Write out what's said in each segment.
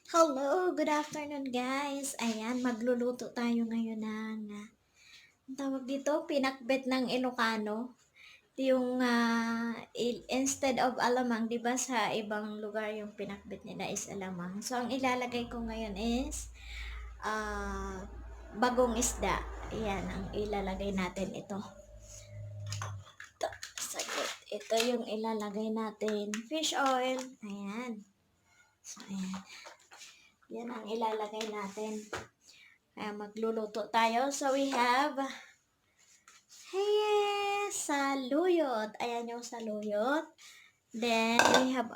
Hello, good afternoon guys. Ayan, magluluto tayo ngayon ng ang tawag dito, pinakbet ng Ilocano. Yung instead of alamang, 'di ba sa ibang lugar yung pinakbet nila is alamang. So ang ilalagay ko ngayon is ah, bagong isda. Ayan, ang ilalagay natin ito. Sagot. Ito yung ilalagay natin. Fish oil. Ayan. So, ayan. Yan ang ilalagay natin. Kaya magluluto tayo. So, we have saluyot. Ayan yung saluyot. Then, we have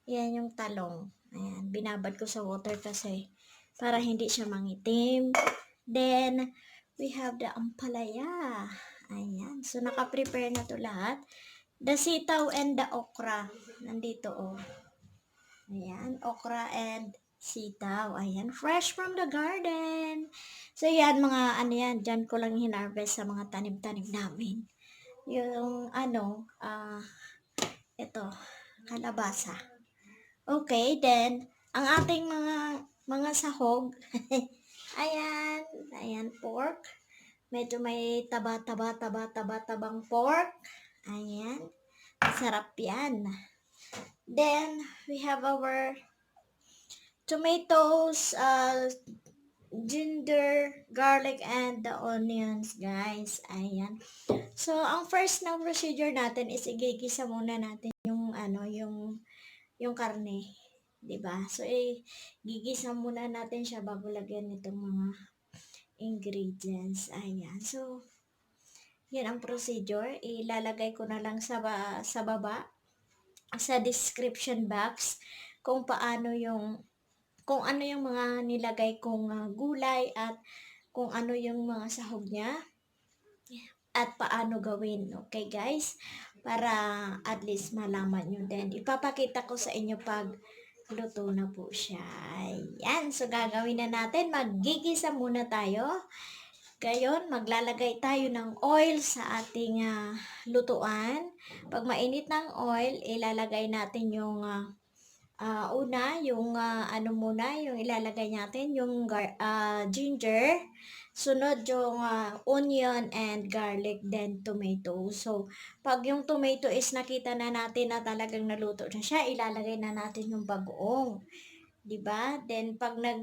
yan yung talong. Ayan, binabad ko sa water kasi para hindi siya mangitim. Then, we have the ampalaya. Ayan. So, naka-prepare na to lahat. The sitaw and the okra. Nandito, oh. Ayan, okra and sitaw. Ayan, fresh from the garden. So, yan, mga ano yan, dyan ko lang hinarvest sa mga tanim-tanim namin. Yung, ito, kalabasa. Okay, then, ang ating mga sahog, ayan, ayan, pork. Medyo may tabang pork. Ayan, sarap yan. Then, we have our tomatoes, ginger, garlic, and the onions, guys. Ayan. So, ang first na procedure natin is igigisa muna natin yung karne. 'Di ba? So, gigisa muna natin siya bago lagyan nitong mga ingredients. Ayan. So, yan ang procedure. Ilalagay ko na lang sa baba, sa description box, kung ano yung mga nilagay kong gulay at kung ano yung mga sahog niya at paano gawin. Okay guys? Para at least malaman nyo din. Ipapakita ko sa inyo pag luto na po siya. Ayan. So gagawin na natin. Maggigisa muna tayo. Gayon, maglalagay tayo ng oil sa ating lutuan. Pag mainit ng oil, ilalagay natin yung una, yung yung ilalagay natin, yung ginger. Sunod yung onion and garlic, then tomato. So, pag yung tomato is nakita na natin na talagang naluto na siya, ilalagay na natin yung bagoong. 'Di ba? Then pag na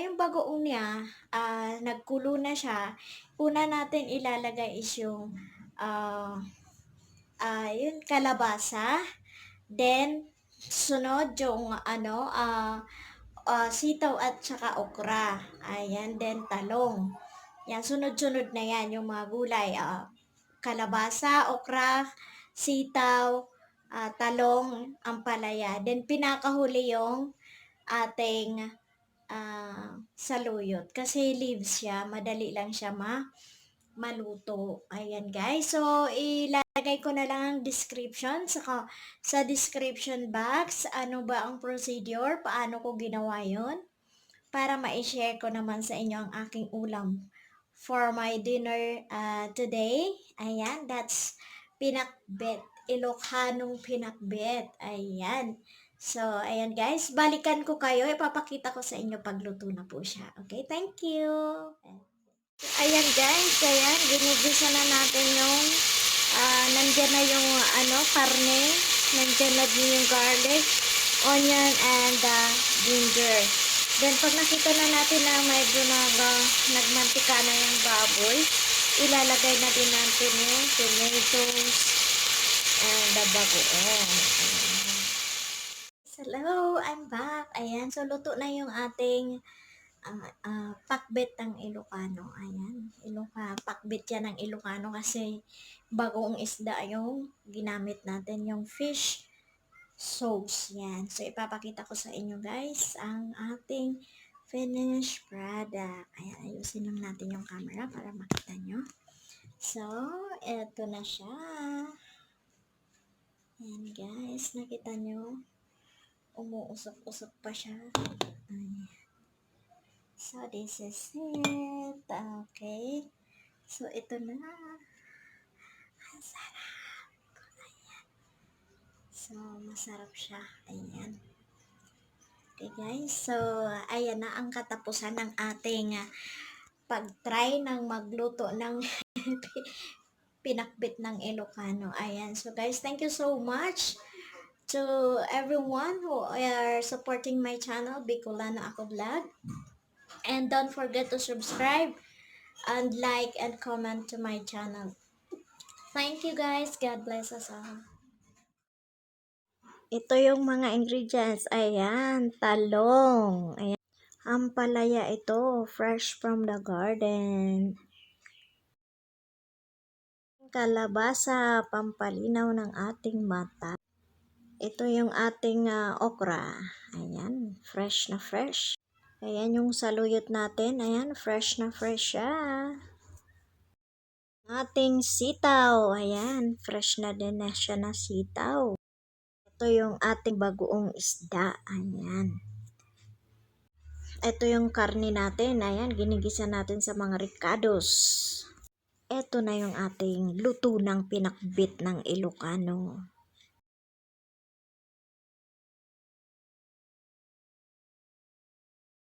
yung bagoong niya, nagkulo na siya, una natin ilalagay is yung yung kalabasa. Then sunod yung sitaw at saka okra. Ayan, then talong. Yan, sunod-sunod na yan yung mga gulay. Kalabasa, okra, sitaw, talong, ampalaya. Then pinakahuli yung ating saluyot. Kasi leaves siya, madali lang siya maluto. Ayan guys. So, ilagay ko na lang ang description sa description box. Ano ba ang procedure? Paano ko ginawa yon? Para ma-share ko naman sa inyo ang aking ulam for my dinner today. Ayan, that's pinakbet. Ilokhanong pinakbet. Ayan. So, ayan guys. Balikan ko kayo. Ipapakita ko sa inyo pagluto na po siya. Okay, thank you. Ayan guys, ayan, ginigisa na natin yung, nandyan na yung, karne, nandyan na din yung garlic, onion, and ginger. Then, pag nakita na natin na medyo nagmantika na yung baboy, ilalagay na din natin yung tomatoes and the bagoong. Hello, I'm back. Ayan, so luto na yung ating pakbet ng Ilocano. Ayan, pakbet yan ng Ilocano kasi bagong isda yung ginamit natin, yung fish sauce. Yan. So, ipapakita ko sa inyo guys ang ating finished product. Ayan, ayusin lang natin yung camera para makita nyo. So, eto na siya. Ayan guys, nakita nyo? Umuusok-usok pa siya. Ayan. So, this is it. Okay. So, ito na. Ang sarap. Ayan. So, masarap siya. Ayan. Okay guys, so ayan na ang katapusan ng ating pag-try ng magluto ng pinakbit ng Ilocano. Ayan, so guys, thank you so much to everyone who are supporting my channel, Bicolano Ako Vlog. And don't forget to subscribe and like and comment to my channel. Thank you guys. God bless us all. Ito yung mga ingredients. Ayan, talong. Ayan. Ampalaya ito, fresh from the garden. Kalabasa, pampalinaw ng ating mata. Ito yung ating okra. Ayan, fresh na fresh. Ayan yung saluyot natin. Ayan, fresh na fresh siya. Ating sitaw. Ayan, fresh na din na siya na sitaw. Ito yung ating bagoong isda. Ayan. Ito yung karne natin. Ayan, ginigisa natin sa mga ricados. Ito na yung ating luto ng pinakbit ng Ilocano.